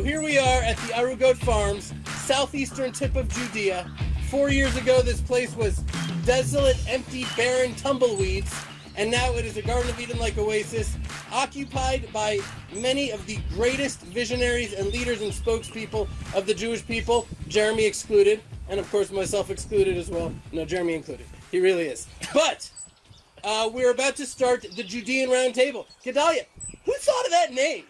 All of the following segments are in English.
here we are at the Arugat Farms, southeastern tip of Judea. 4 years ago, this place was desolate, empty, barren tumbleweeds, and now it is a Garden of Eden-like oasis, occupied by many of the greatest visionaries and leaders and spokespeople of the Jewish people, Jeremy excluded, and of course myself excluded as well. No, Jeremy included. He really is. But we're about to start the Judean Roundtable. Gedaliah, who thought of that name?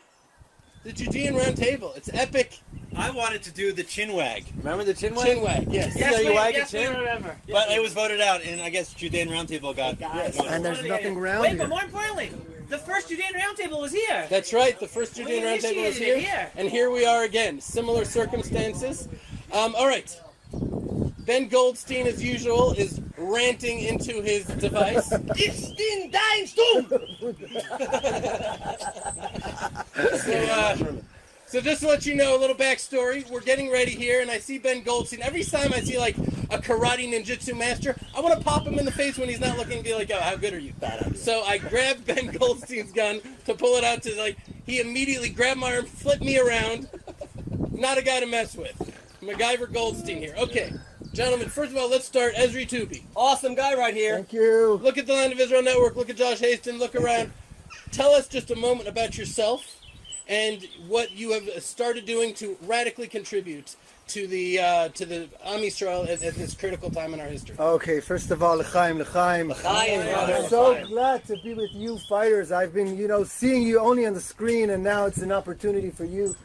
The Judean Roundtable. It's epic. I wanted to do the chin wag. Remember the chin wag? Chin wag, yes. Yes, you wag a chin? We remember. But it was voted out, and I guess Judean Roundtable got Yes. And there's nothing around Wait, here. but more importantly, the first Judean Roundtable was here. That's right. The first Judean Roundtable is initiated it here. here. And here we are again. Similar circumstances. All right. Ben Goldstein, as usual, is ranting into his device. It's in dein Stuhl! So just to let you know, a little backstory. We're getting ready here, and I see Ben Goldstein. Every time I see, like, a karate ninjutsu master, I want to pop him in the face when he's not looking and be like, oh, how good are you? So I grabbed Ben Goldstein's gun to pull it out to, like, he immediately grabbed my arm, flipped me around. Not a guy to mess with. MacGyver Goldstein here. Okay. Gentlemen, first of all, let's start Ezri Tubi. awesome guy right here. Thank you. Look at the Land of Israel Network. Look at Josh Hasten. Look around. Tell us just a moment about yourself and what you have started doing to radically contribute to the Am Yisrael at this critical time in our history. Okay, first of all, l'chaim, l'chaim. I'm so glad to be with you fighters. I've been, seeing you only on the screen, and now it's an opportunity for you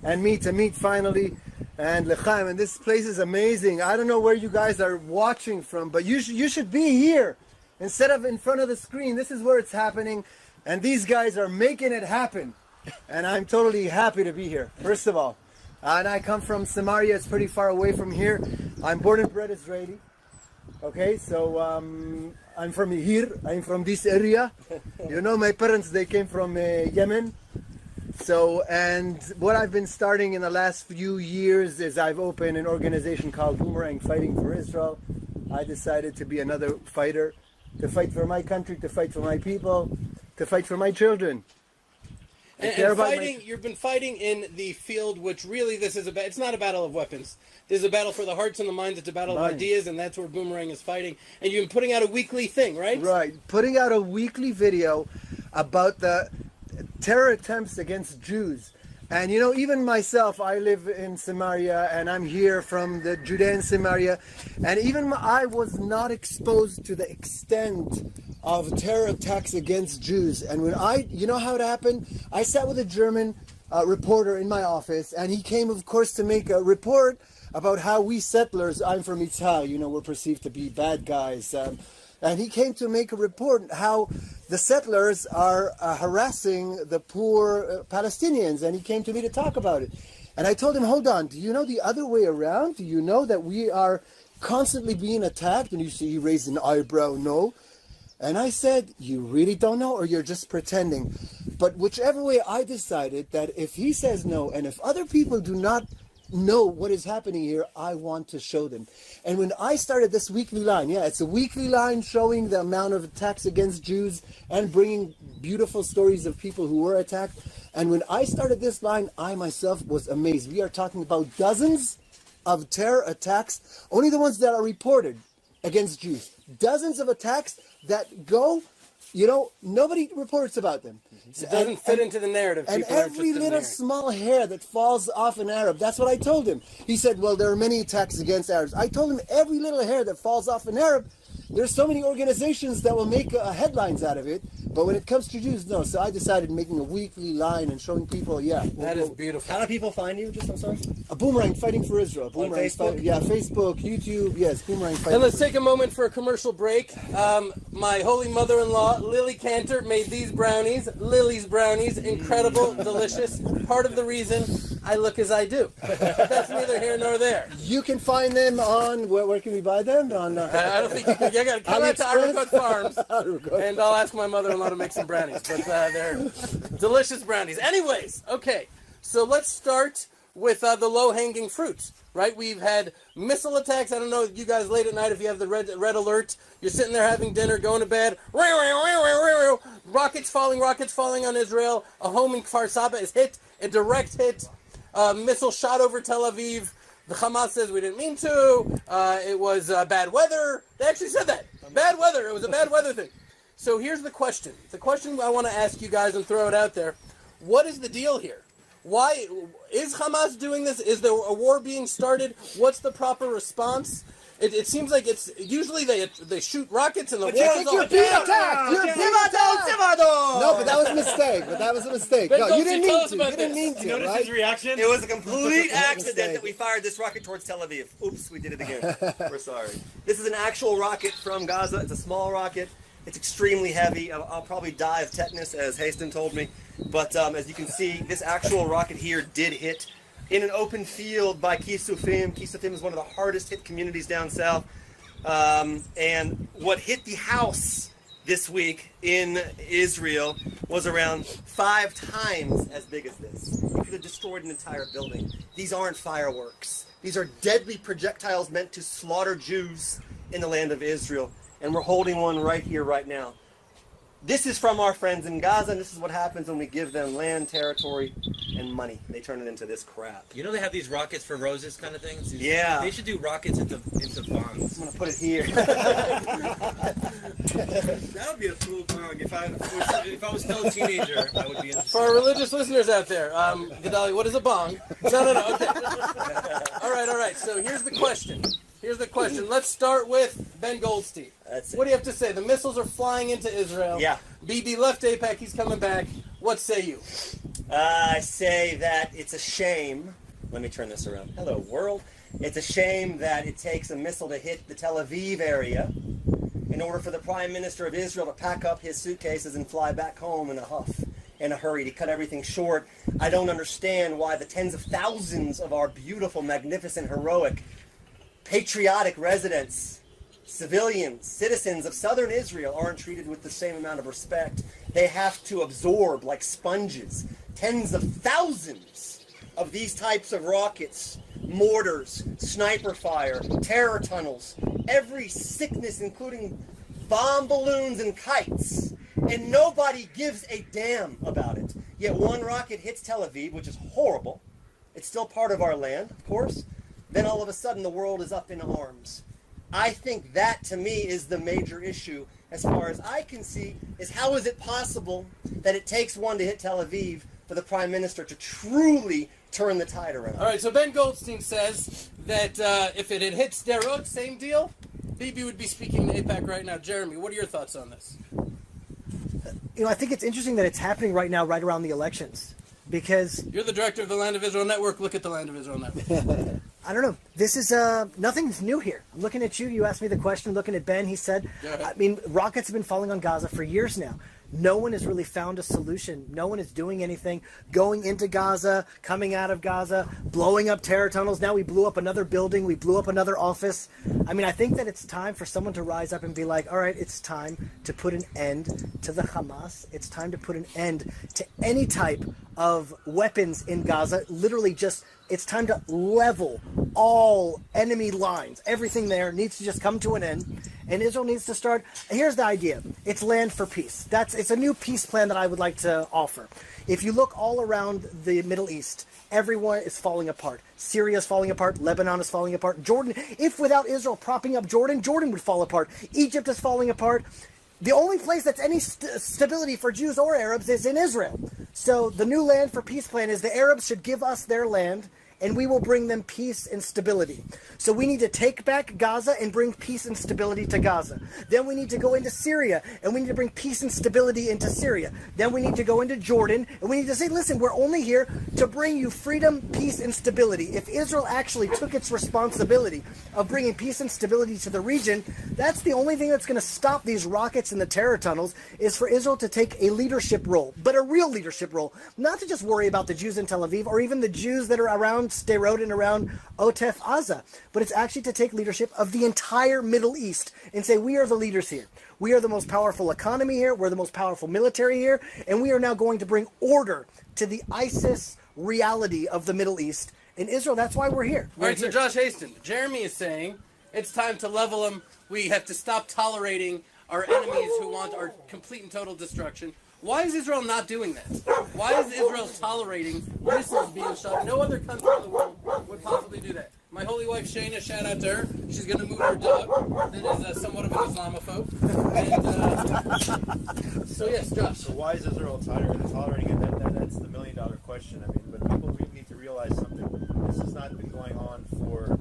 and me to meet finally. And l'chaim, and this place is amazing. I don't know where you guys are watching from, but you should be here instead of in front of the screen. This is where it's happening, and these guys are making it happen. And I'm totally happy to be here, first of all. And I come from Samaria. It's pretty far away from here. I'm born and bred Israeli. Okay, so I'm from here. I'm from this area. My parents, they came from Yemen. So, and what I've been starting in the last few years is I've opened an organization called Boomerang Fighting for Israel. I decided to be another fighter, to fight for my country, to fight for my people, to fight for my children. And fighting, you've been fighting in the field, which really it's not a battle of weapons. This is a battle for the hearts and the minds. It's a battle of ideas, and that's where Boomerang is fighting. And you've been putting out a weekly thing, right? Right. Putting out a weekly video about the terror attempts against Jews. And even myself, I live in Samaria, and I'm here from the Judean Samaria, and even I was not exposed to the extent of terror attacks against Jews. And when you know how it happened? I sat with a German reporter in my office, and he came, of course, to make a report about how we settlers, I'm from Yitzhak, we're perceived to be bad guys. And he came to make a report how the settlers are harassing the poor Palestinians. And he came to me to talk about it. And I told him, hold on, do you know the other way around? Do you know that we are constantly being attacked? And you see, he raised an eyebrow, no. And I said, you really don't know, or you're just pretending? But whichever way, I decided that if he says no, and if other people do not know what is happening here, I want to show them. And when I started this weekly line, it's a weekly line showing the amount of attacks against Jews and bringing beautiful stories of people who were attacked. And when I started this line, I myself was amazed. We are talking about dozens of terror attacks, only the ones that are reported against Jews. Dozens of attacks that go, nobody reports about them. It doesn't fit into the narrative. And every little small hair that falls off an Arab, that's what I told him. He said, well, there are many attacks against Arabs. I told him every little hair that falls off an Arab, there's so many organizations that will make headlines out of it. But when it comes to Jews, no. So I decided making a weekly line and showing people, that is beautiful. How do people find you? I'm sorry. A Boomerang Fighting for Israel. Boomerang Facebook? Facebook, YouTube, yes, Boomerang Fighting. And let's take a moment for a commercial break. My holy mother-in-law, Lily Cantor, made these brownies, Lily's brownies, incredible, delicious. Part of the reason I look as I do. But that's neither here nor there. You can find them on, where can we buy them? On I don't think you can. You got to come out to Arugat Farms, and I'll ask my mother-in-law to make some brownies. But they're delicious brownies. Anyways, okay, so let's start with the low-hanging fruits, right? We've had missile attacks. I don't know, you guys late at night, if you have the red alert, you're sitting there having dinner, going to bed, rockets falling on Israel. A home in Kfar Saba is hit, a direct hit. Missile shot over Tel Aviv. The Hamas says we didn't mean to. It was bad weather. They actually said that. Bad weather. It was a bad weather thing. So here's the question. The question I want to ask you guys and throw it out there. What is the deal here? Why is Hamas doing this? Is there a war being started? What's the proper response? It seems like it's usually they shoot rockets and the war is You're being attacked. You're being attacked. No, but that was a mistake. No, you didn't mean to. You didn't mean to. You notice Right? his reaction? It was a complete accident that we fired this rocket towards Tel Aviv. Oops, we did it again. We're sorry. This is an actual rocket from Gaza. It's a small rocket. It's extremely heavy. I'll probably die of tetanus, as Hasten told me. But as you can see, this actual rocket here did hit in an open field by Kisufim. Kisufim is one of the hardest hit communities down south. And what hit the house this week in Israel was around 5 times as big as this. It could have destroyed an entire building. These aren't fireworks. These are deadly projectiles meant to slaughter Jews in the land of Israel. And we're holding one right here, right now. This is from our friends in Gaza, and this is what happens when we give them land, territory, and money. They turn it into this crap. You know they have these rockets for roses kind of things? Yeah. They should do rockets into bombs. I'm going to put it here. That would be a cool bong. If I was still a teenager, I would be interested. For our religious listeners out there, Gedaliah, what is a bong? No, okay. All right. So here's the question. Let's start with Ben Goldstein. What do you have to say? The missiles are flying into Israel. Yeah. BB left AIPAC. He's coming back. What say you? I say that it's a shame. Let me turn this around. Hello, world. It's a shame that it takes a missile to hit the Tel Aviv area in order for the Prime Minister of Israel to pack up his suitcases and fly back home in a huff, in a hurry, to cut everything short. I don't understand why the tens of thousands of our beautiful, magnificent, heroic, patriotic residents, civilians, citizens of southern Israel aren't treated with the same amount of respect. They have to absorb, like sponges, tens of thousands of these types of rockets, mortars, sniper fire, terror tunnels, every sickness, including bomb balloons and kites, and nobody gives a damn about it. Yet one rocket hits Tel Aviv, which is horrible. It's still part of our land, of course. Then all of a sudden the world is up in arms. I think that, to me, is the major issue, as far as I can see, is how is it possible that it takes one to hit Tel Aviv for the Prime Minister to truly turn the tide around? All right, so Ben Goldstein says that if it had hit Sderot, same deal, BB would be speaking to AIPAC right now. Jeremy, what are your thoughts on this? I think it's interesting that it's happening right now, right around the elections, because... You're the director of the Land of Israel Network. Look at the Land of Israel Network. I don't know. This is, nothing's new here. I'm looking at you. You asked me the question. Looking at Ben, he said, rockets have been falling on Gaza for years now. No one has really found a solution. No one is doing anything. Going into Gaza, coming out of Gaza, blowing up terror tunnels. Now we blew up another building. We blew up another office. I think that it's time for someone to rise up and be like, all right, it's time to put an end to the Hamas. It's time to put an end to any type of weapons in Gaza. Literally just, it's time to level all enemy lines. Everything there needs to just come to an end. And Israel needs to start. Here's the idea. It's land for peace. It's a new peace plan that I would like to offer. If you look all around the Middle East, everyone is falling apart. Syria is falling apart. Lebanon is falling apart. Jordan, if without Israel propping up Jordan, Jordan would fall apart. Egypt is falling apart. The only place that's any stability for Jews or Arabs is in Israel. So the new land for peace plan is the Arabs should give us their land, and we will bring them peace and stability. So we need to take back Gaza and bring peace and stability to Gaza. Then we need to go into Syria, and we need to bring peace and stability into Syria. Then we need to go into Jordan, and we need to say, listen, we're only here to bring you freedom, peace, and stability. If Israel actually took its responsibility of bringing peace and stability to the region, that's the only thing that's going to stop these rockets and the terror tunnels, is for Israel to take a leadership role, but a real leadership role. Not to just worry about the Jews in Tel Aviv, or even the Jews that are around Sderot and around Otef Aza, but it's actually to take leadership of the entire Middle East and say, we are the leaders here. We are the most powerful economy here. We're the most powerful military here. And we are now going to bring order to the ISIS reality of the Middle East. In Israel, that's why we're here. All right, so Josh Hasten, Jeremy is saying it's time to level them. We have to stop tolerating our enemies who want our complete and total destruction. Why is Israel not doing that? Why is Israel tolerating missiles being shot? No other country in the world would possibly do that. My holy wife Shayna, shout out to her. She's going to move her dog. That is somewhat of an Islamophobe. And, so yes, Josh. So why is Israel tolerating it? That's the million-dollar question. I mean, but people need to realize something. This has not been going on for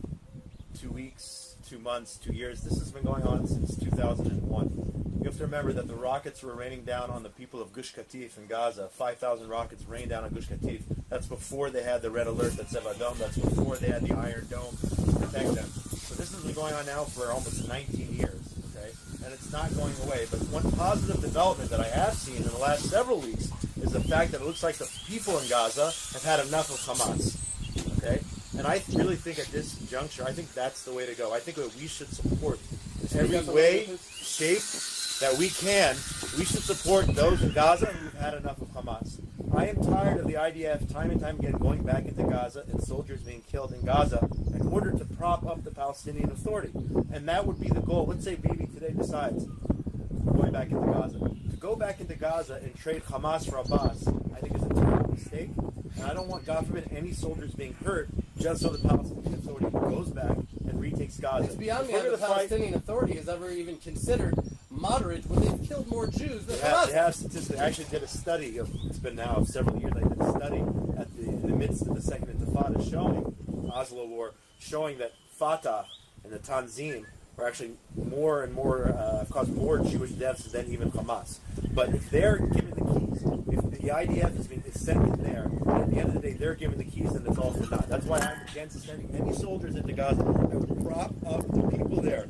2 weeks, 2 months, 2 years. This has been going on since 2001. You have to remember that the rockets were raining down on the people of Gush Katif in Gaza. 5,000 rockets rained down on Gush Katif. That's before they had the red alert that Tzeva Adom. That's before they had the Iron Dome to protect them. So this has been going on now for almost 19 years, okay? And it's not going away. But one positive development that I have seen in the last several weeks is the fact that it looks like the people in Gaza have had enough of Hamas, okay? And I really think at this juncture, I think that's the way to go. I think that we should support in every way, shape, that we can. We should support those in Gaza who've had enough of Hamas. I am tired of the IDF time and time again going back into Gaza and soldiers being killed in Gaza in order to prop up the Palestinian Authority. And that would be the goal. Let's say Bibi today decides going back into Gaza. To go back into Gaza and trade Hamas for Abbas, I think is a terrible mistake. And I don't want, God forbid, any soldiers being hurt just so the Palestinian Authority goes back and retakes Gaza. It's beyond me how the Palestinian Authority has ever even considered moderate when they've killed more Jews than Hamas. They have statistics. I actually did a study it's been now several years. I did a study in the midst of the Second Intifada showing Oslo War, showing that Fatah and the Tanzim are actually more and more caused more Jewish deaths than even Hamas. But if they're given the keys, if the IDF is sent in there, and at the end of the day they're given the keys, then it's all for naught. That's why I'm against sending any soldiers into Gaza. I would prop up the people there.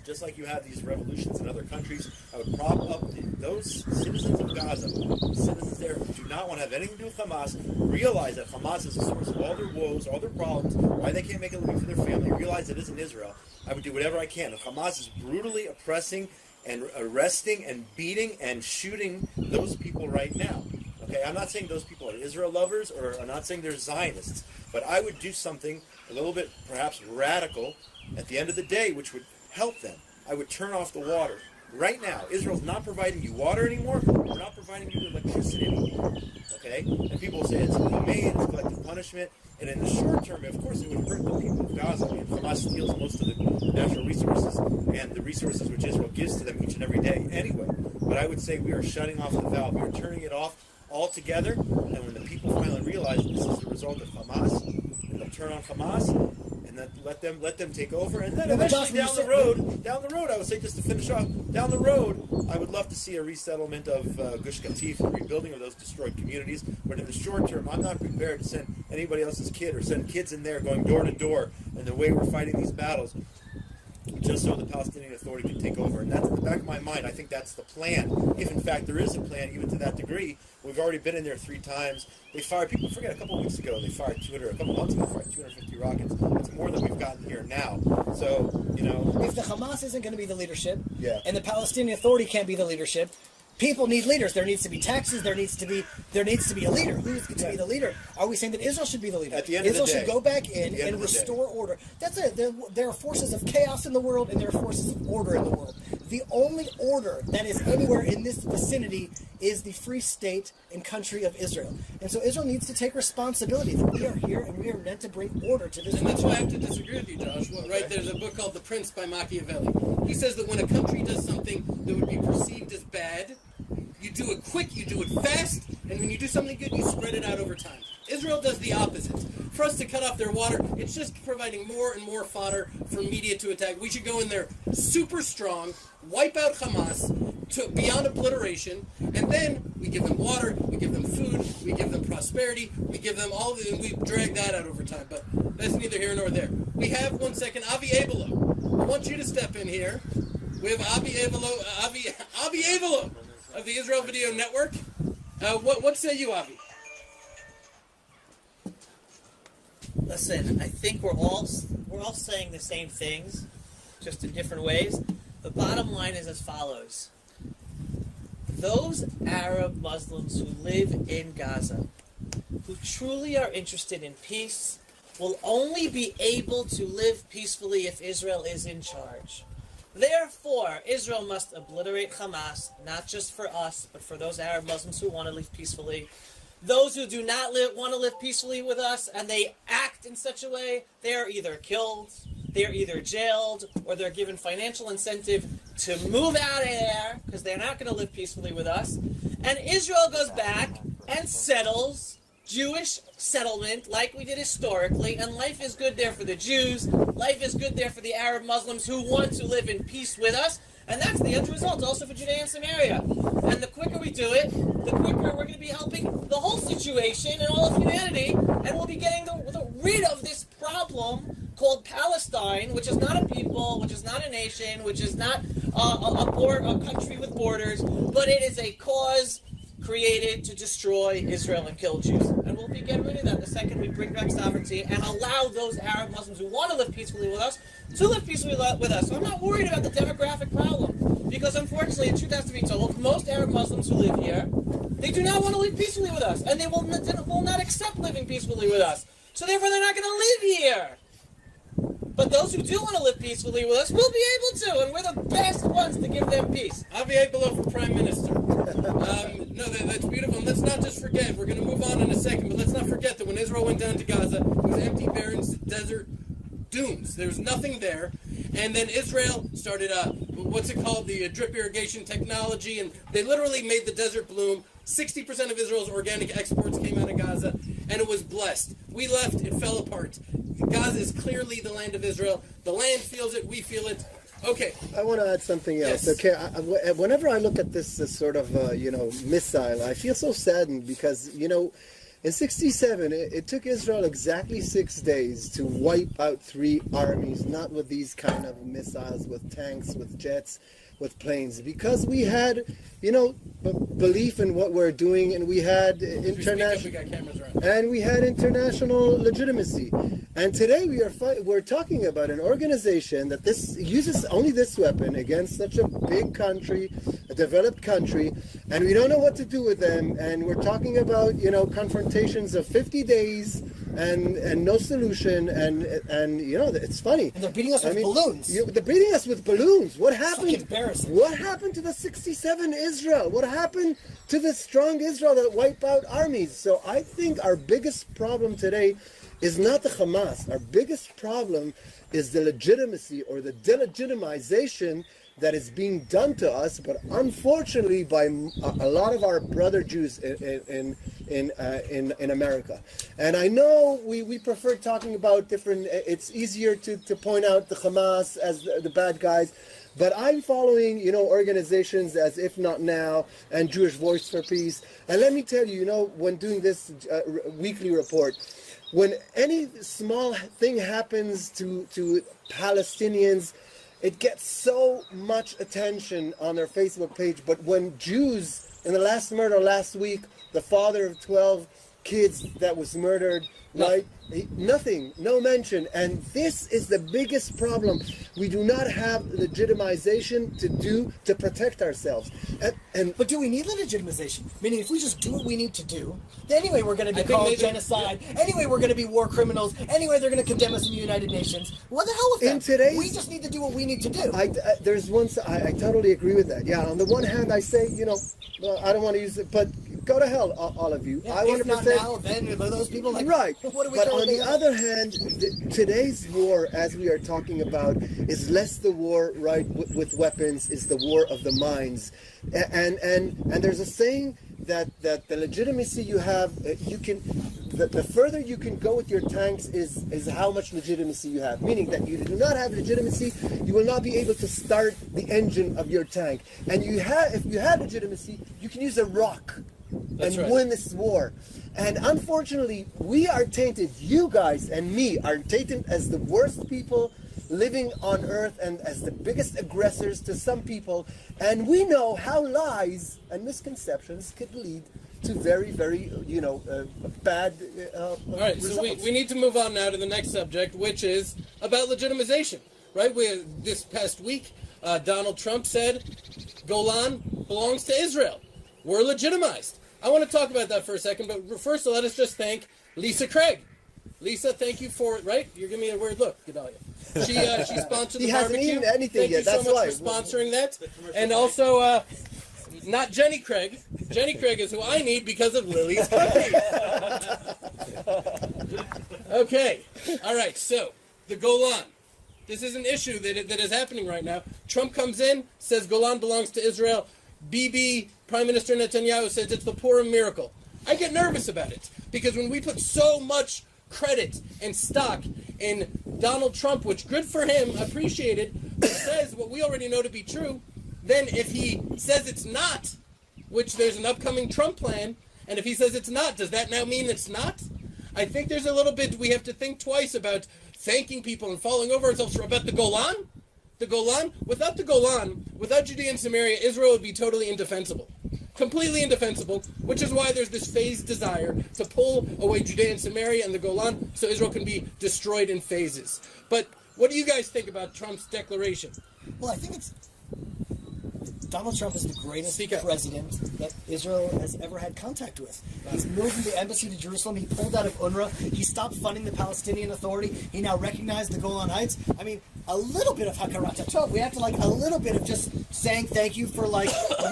Just like you have these revolutions in other countries, I would prop up those citizens of Gaza, citizens there who do not want to have anything to do with Hamas, realize that Hamas is the source of all their woes, all their problems, why they can't make a living for their family, realize it isn't Israel. I would do whatever I can. If Hamas is brutally oppressing and arresting and beating and shooting those people right now, okay, I'm not saying those people are Israel lovers, or I'm not saying they're Zionists, but I would do something a little bit perhaps radical at the end of the day, which would help them. I would turn off the water. Right now, Israel's not providing you water anymore. We're not providing you electricity anymore. Okay? And people say it's inhumane, it's collective punishment. And in the short term, of course, it would hurt the people of Gaza. I mean, Hamas steals most of the natural resources and the resources which Israel gives to them each and every day anyway. But I would say we are shutting off the valve. We are turning it off altogether. And when the people finally realize this is the result of Hamas, and they'll turn on Hamas, and then let them take over, and then eventually down the road, I would say, just to finish off, down the road, I would love to see a resettlement of Gush Katif and rebuilding of those destroyed communities. But in the short term, I'm not prepared to send anybody else's kid or send kids in there going door to door. And the way we're fighting these battles, just so the Palestinian Authority can take over. And that's in the back of my mind. I think that's the plan. If in fact there is a plan, even to that degree. We've already been in there 3 times. They fired, people forget, a couple of weeks ago, they fired a couple months ago, they fired 250 rockets. It's more than we've gotten here now. So, you know. If the Hamas isn't going to be the leadership, yeah, and the Palestinian Authority can't be the leadership, people need leaders. There needs to be taxes. There needs to be a leader. Who's going to be the leader? Are we saying that Israel should be the leader? At the end Israel of the day, should go back in and restore order. That's it. There are forces of chaos in the world, and there are forces of order in the world. The only order that is anywhere in this vicinity is the free state and country of Israel. And so Israel needs to take responsibility that we are here and we are meant to bring order to this. And that's why I have to disagree with you, Josh. Well, right, there's a book called The Prince by Machiavelli. He says that when a country does something that would be perceived as bad, you do it quick, you do it fast, and when you do something good, you spread it out over time. Israel does the opposite. For us to cut off their water, it's just providing more and more fodder for media to attack. We should go in there super strong, wipe out Hamas to beyond obliteration, and then we give them water, we give them food, we give them prosperity, we give them all the, and we drag that out over time. But that's neither here nor there. We have, one second, Abelow. I want you to step in here. We have Abelow of the Israel Video Network. What say you, Avi? Listen, I think we're all saying the same things, just in different ways. The bottom line is as follows. Those Arab Muslims who live in Gaza, who truly are interested in peace, will only be able to live peacefully if Israel is in charge. Therefore, Israel must obliterate Hamas, not just for us, but for those Arab Muslims who want to live peacefully. Those who do not want to live peacefully with us, and they act in such a way, they are either killed, they are either jailed, or they're given financial incentive to move out of there, because they're not going to live peacefully with us. And Israel goes back and settles Jewish settlement like we did historically, and life is good there for the Jews, life is good there for the Arab Muslims who want to live in peace with us, and that's the end result also for Judea and Samaria. And the quicker we do it, the quicker we're going to be helping the whole situation and all of humanity, and we'll be getting rid of this problem called Palestine, which is not a people, which is not a nation, which is not a country with borders, but it is a cause created to destroy Israel and kill Jews. And we'll be getting rid of that the second we bring back sovereignty and allow those Arab Muslims who want to live peacefully with us to live peacefully with us. So I'm not worried about the demographic problem, because unfortunately, the truth has to be told, most Arab Muslims who live here, they do not want to live peacefully with us, and they will not accept living peacefully with us. So therefore, they're not going to live here. But those who do want to live peacefully with us will be able to, and we're the best ones to give them peace. Abelow for Prime Minister. No, that's beautiful. And let's not just forget, we're going to move on in a second, but let's not forget that when Israel went down to Gaza, it was empty, barren desert dunes. There was nothing there. And then Israel started, what's it called, the drip irrigation technology, and they literally made the desert bloom. 60% of Israel's organic exports came out of Gaza, and it was blessed. We left, it fell apart. Gaza is clearly the land of Israel. The land feels it, we feel it. Okay. I want to add something else. Yes. Okay, whenever I look at this sort of, missile, I feel so saddened because, in 67, it took Israel exactly 6 days to wipe out 3 armies, not with these kind of missiles, with tanks, with jets, with planes, because we had, belief in what we're doing, and we had international legitimacy. And today we're talking about an organization that uses only this weapon against such a big country, a developed country, and we don't know what to do with them. And we're talking about confrontations of 50 days and no solution. And it's funny. And they're beating us with balloons. They're beating us with balloons. What happened? It's embarrassing. What happened to the 67 Israel? What happened to the strong Israel that wiped out armies? So I think our biggest problem today is not the Hamas. Our biggest problem is the legitimacy or the delegitimization that is being done to us, but unfortunately by a lot of our brother Jews in America. And I know we prefer talking about different. It's easier to point out the Hamas as the bad guys. But I'm following, organizations as If Not Now and Jewish Voice for Peace. And let me tell you, when doing this weekly report, when any small thing happens to Palestinians, it gets so much attention on their Facebook page. But when Jews, in the last murder last week, the father of 12 kids that was murdered, right? Nothing, no mention. And this is the biggest problem. We do not have legitimization to protect ourselves. But do we need legitimization? Meaning, if we just do what we need to do, anyway we're going to be called genocide. Anyway we're going to be war criminals. Anyway they're going to condemn us in the United Nations. What the hell with that? We just need to do what we need to do. There's one. I totally agree with that. Yeah. On the one hand, I say, I don't want to use it, but go to hell, all of you. Yeah, I if not now, then those people right. What are we? But on the other hand, today's war, as we are talking about, is less the war, right, with weapons, is the war of the minds. And there's a saying that the legitimacy you have, the further you can go with your tanks is how much legitimacy you have. Meaning that you do not have legitimacy, you will not be able to start the engine of your tank. And if you have legitimacy, you can use a rock and win this war. And unfortunately, we are tainted, you guys and me are tainted as the worst people living on earth and as the biggest aggressors to some people. And we know how lies and misconceptions could lead to very, very, bad All right, results. so we need to move on now to the next subject, which is about legitimization, right? This past week, Donald Trump said Golan belongs to Israel. We're legitimized. I want to talk about that for a second, but first let us just thank Lisa Craig. Lisa, thank you for it. Right? You're giving me a weird look, Gedaliah. She sponsored He the hasn't barbecue. eaten anything Thank yet, you that's so much why. for sponsoring that. And also, not Jenny Craig. Jenny Craig is who I need because of Lily's cookies. Okay. All right. So the Golan. This is an issue that is happening right now. Trump comes in, says Golan belongs to Israel. Bibi, Prime Minister Netanyahu, says it's the Purim miracle. I get nervous about it because when we put so much credit and stock in Donald Trump, which good for him, appreciated, but says what we already know to be true, then if he says it's not, which there's an upcoming Trump plan, and if he says it's not, does that now mean it's not? I think there's a little bit, we have to think twice about thanking people and falling over ourselves about the Golan. The Golan, without Judea and Samaria, Israel would be totally indefensible. Completely indefensible, which is why there's this phased desire to pull away Judea and Samaria and the Golan so Israel can be destroyed in phases. But what do you guys think about Trump's declaration? Well, I think it's Donald Trump is the greatest president that Israel has ever had contact with. He's moved the embassy to Jerusalem. He pulled out of UNRWA. He stopped funding the Palestinian Authority. He now recognized the Golan Heights. I mean, a little bit of hakarat hatov. We have to a little bit of just saying thank you for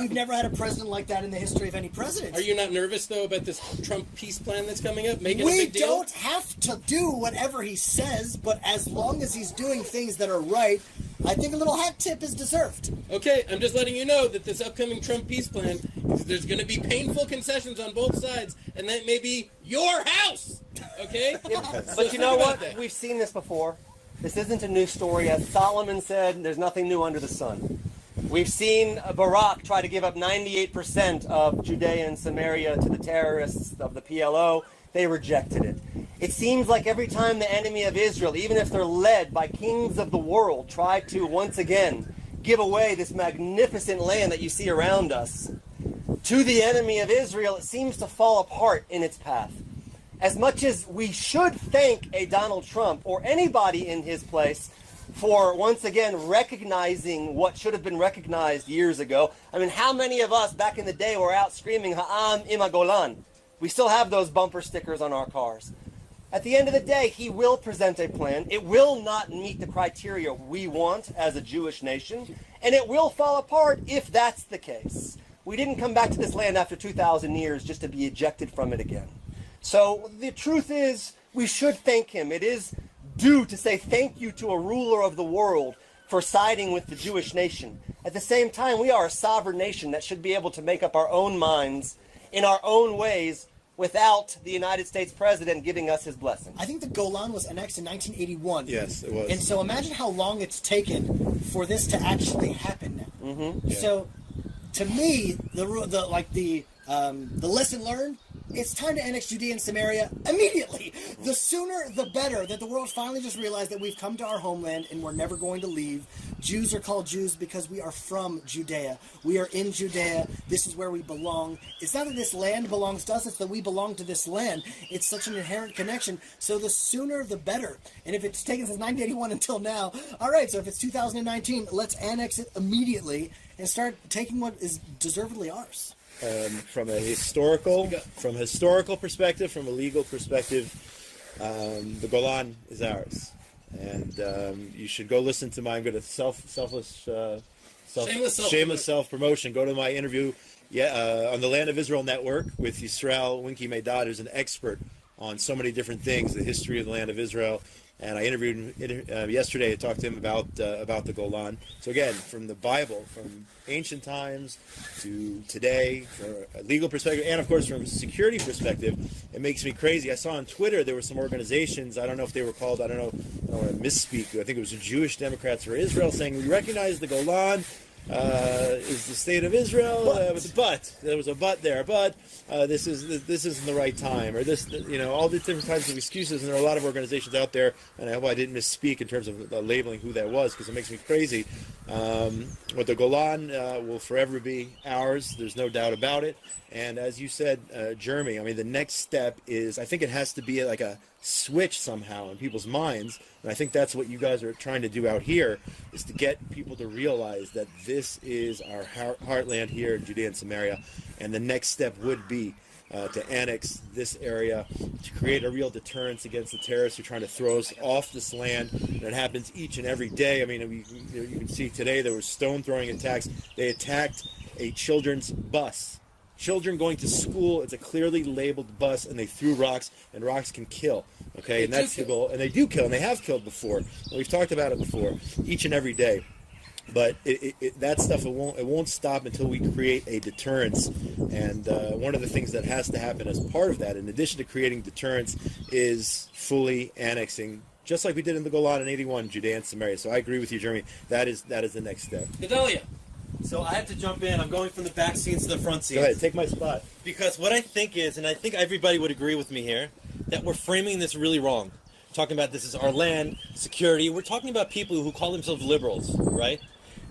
we've never had a president like that in the history of any president. Are you not nervous though about this Trump peace plan that's coming up? Make it a We big deal? don't have to do whatever he says, but as long as he's doing things that are right, I think a little hat tip is deserved. Okay, I'm just letting you know that this upcoming Trump peace plan, there's going to be painful concessions on both sides, and that may be your house. Okay? But you know what? We've seen this before. This isn't a new story. As Solomon said, there's nothing new under the sun. We've seen Barak try to give up 98% of Judea and Samaria to the terrorists of the PLO. They rejected it. It seems like every time the enemy of Israel, even if they're led by kings of the world, try to once again give away this magnificent land that you see around us to the enemy of Israel, it seems to fall apart in its path. As much as we should thank a Donald Trump or anybody in his place for once again recognizing what should have been recognized years ago. I mean, how many of us back in the day were out screaming Ha'am Ima Golan? We still have those bumper stickers on our cars. At the end of the day, he will present a plan. It will not meet the criteria we want as a Jewish nation, and it will fall apart if that's the case. We didn't come back to this land after 2,000 years just to be ejected from it again. So the truth is, we should thank him. It is due to say thank you to a ruler of the world for siding with the Jewish nation. At the same time, we are a sovereign nation that should be able to make up our own minds in our own ways without the United States president giving us his blessing. I think the Golan was annexed in 1981. Yes, it was. And so imagine how long it's taken for this to actually happen now. Mm-hmm. Yeah. So, to me, the lesson learned, it's time to annex Judea and Samaria immediately. The sooner, the better, that the world finally just realized that we've come to our homeland and we're never going to leave. Jews are called Jews because we are from Judea. We are in Judea. This is where we belong. It's not that this land belongs to us, it's that we belong to this land. It's such an inherent connection. So the sooner, the better. And if it's taken since 1981 until now, all right, so if it's 2019, let's annex it immediately and start taking what is deservedly ours. From a historical perspective, from a legal perspective, the Golan is ours, and you should go listen to my. I'm going to shameless self promotion. Go to my interview, on the Land of Israel Network with Yisrael Winky Meidad, who's an expert on so many different things, the history of the Land of Israel. And I interviewed him yesterday. I talked to him about the Golan. So again, from the Bible, from ancient times to today, from a legal perspective, and of course from a security perspective, it makes me crazy. I saw on Twitter there were some organizations. I don't know if they were called. I don't want to misspeak. I think it was the Jewish Democrats for Israel saying we recognize the Golan is the state of Israel, but there was a but there. But this isn't the right time, or this, all the different types of excuses. And there are a lot of organizations out there, and I hope I didn't misspeak in terms of labeling who that was, because it makes me crazy. But the Golan will forever be ours. There's no doubt about it. And as you said, Jeremy, I mean, the next step is, I think it has to be like a switch somehow in people's minds, and I think that's what you guys are trying to do out here, is to get people to realize that this is our heartland here in Judea and Samaria, and the next step would be to annex this area, to create a real deterrence against the terrorists who are trying to throw us off this land. And it happens each and every day. I mean, you can see today there were stone throwing attacks. They attacked a children's bus. Children going to school, it's a clearly labeled bus, and they threw rocks, and rocks can kill. Okay, and that's the goal. And they do kill, and they have killed before. We've talked about it before, each and every day. But that stuff, it won't stop until we create a deterrence. And one of the things that has to happen as part of that, in addition to creating deterrence, is fully annexing, just like we did in the Golan in 81, Judea and Samaria. So I agree with you, Jeremy. That is the next step. Gedaliah. So I have to jump in. I'm going from the back scenes to the front scenes. Go ahead, take my spot. Because what I think is, and I think everybody would agree with me here, that we're framing this really wrong. Talking about this is our land, security. We're talking about people who call themselves liberals, right?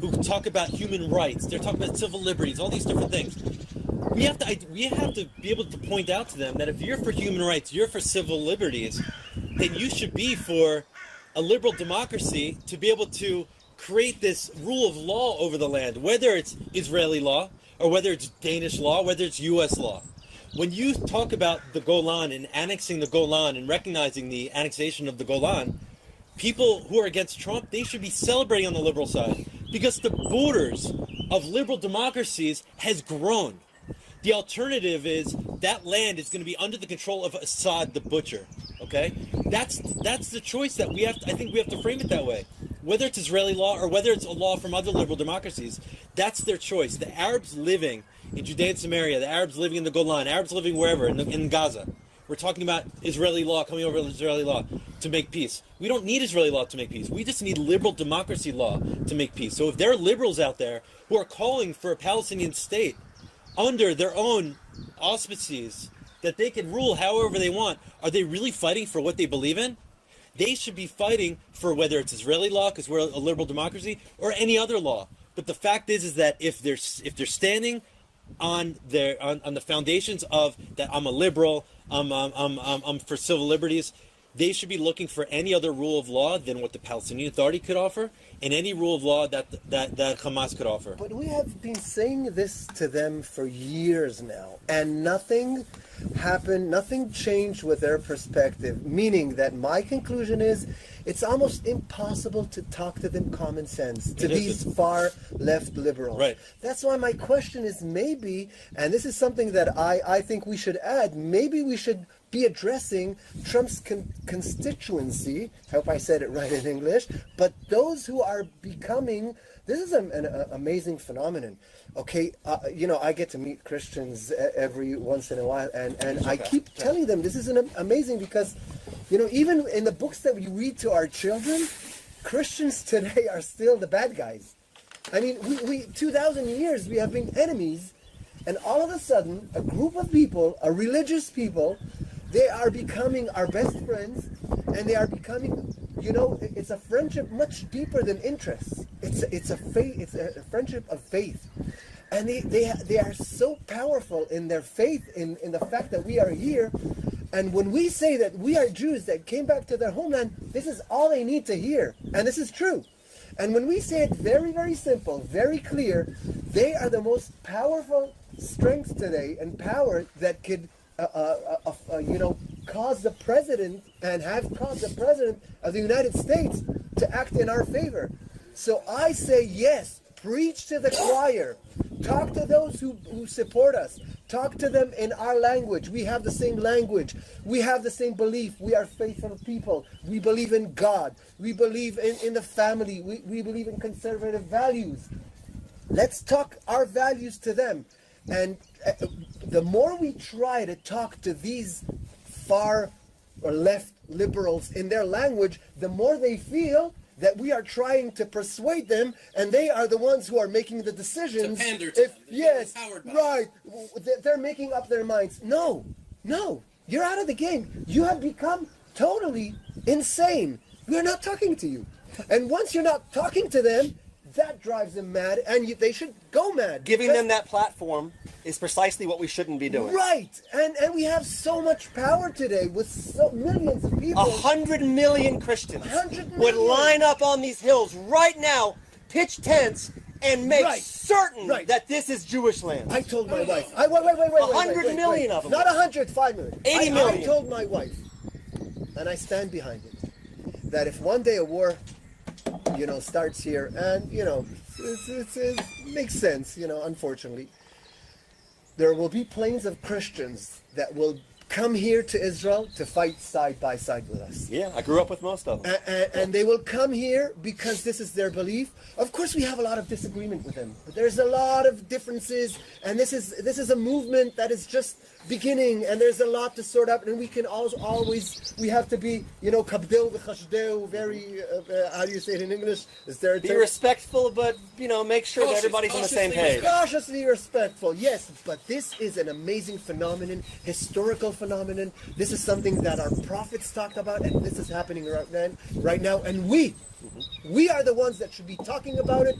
Who talk about human rights. They're talking about civil liberties, all these different things. We have to be able to point out to them that if you're for human rights, you're for civil liberties, then you should be for a liberal democracy to be able to create this rule of law over the land, whether it's Israeli law or whether it's Danish law, whether it's U.S. law. When you talk about the Golan and annexing the Golan and recognizing the annexation of the Golan, people who are against Trump, they should be celebrating on the liberal side because the borders of liberal democracies has grown. The alternative is that land is going to be under the control of Assad the butcher. Okay, that's the choice that we have. I think we have to frame it that way. Whether it's Israeli law or whether it's a law from other liberal democracies, that's their choice. The Arabs living in Judea and Samaria, the Arabs living in the Golan, Arabs living wherever in Gaza. We're talking about Israeli law, coming over to Israeli law to make peace. We don't need Israeli law to make peace. We just need liberal democracy law to make peace. So if there are liberals out there who are calling for a Palestinian state under their own auspices that they can rule however they want, are they really fighting for what they believe in? They should be fighting for whether it's Israeli law, because we're a liberal democracy, or any other law. But the fact is that if they're standing on the foundations of that, I'm a liberal, I'm for civil liberties, they should be looking for any other rule of law than what the Palestinian Authority could offer, and any rule of law that Hamas could offer. But we have been saying this to them for years now, and nothing happened, nothing changed with their perspective, meaning that my conclusion is it's almost impossible to talk to them common sense, to these far left liberals. Right. That's why my question is maybe, and this is something that I think we should add, maybe we should be addressing Trump's constituency, I hope I said it right in English, but those who are becoming, this is an amazing phenomenon. Okay, I get to meet Christians every once in a while, and I keep telling them this is amazing because, even in the books that we read to our children, Christians today are still the bad guys. I mean, we 2,000 years we have been enemies, and all of a sudden, a group of people, a religious people, they are becoming our best friends, and they are becoming, it's a friendship much deeper than interests. It's a friendship of faith. And they are so powerful in their faith, in the fact that we are here. And when we say that we are Jews that came back to their homeland, this is all they need to hear. And this is true. And when we say it very, very simple, very clear, they are the most powerful strengths today and power that could cause the president and have caused the president of the United States to act in our favor. So I say yes, preach to the choir. Talk to those who support us. Talk to them in our language. We have the same language. We have the same belief. We are faithful people. We believe in God. We believe in the family. We believe in conservative values. Let's talk our values to them. And the more we try to talk to these far or left liberals in their language, the more they feel that we are trying to persuade them, and they are the ones who are making the decisions. To pander to them. Yes, right. They're making up their minds. No, you're out of the game. You have become totally insane. We're not talking to you. And once you're not talking to them, that drives them mad, and they should go mad. Giving them that platform is precisely what we shouldn't be doing. Right, and we have so much power today with millions of people. 100 million Christians 100 million. would line up on these hills right now, pitch tents, and make Right. certain Right. that this is Jewish land. I told my wife. Wait. 100 million of them. Not 100, 5 million. 80 million. I told my wife, and I stand behind it, that if one day a war, starts here, and it makes sense, unfortunately, there will be planes of Christians that will come here to Israel to fight side by side with us. Yeah, I grew up with most of them. And they will come here because this is their belief. Of course, we have a lot of disagreement with them, but there's a lot of differences, and this is a movement that is just beginning, and there's a lot to sort out, and we can always we have to be, kabdil v'chashdeu, very, how do you say it in English? Is there a Be term? respectful, but, make sure that everybody's on the same page. Cautiously respectful, yes, but this is an amazing phenomenon, historical phenomenon. This is something that our prophets talked about, and this is happening right now, and we are the ones that should be talking about it.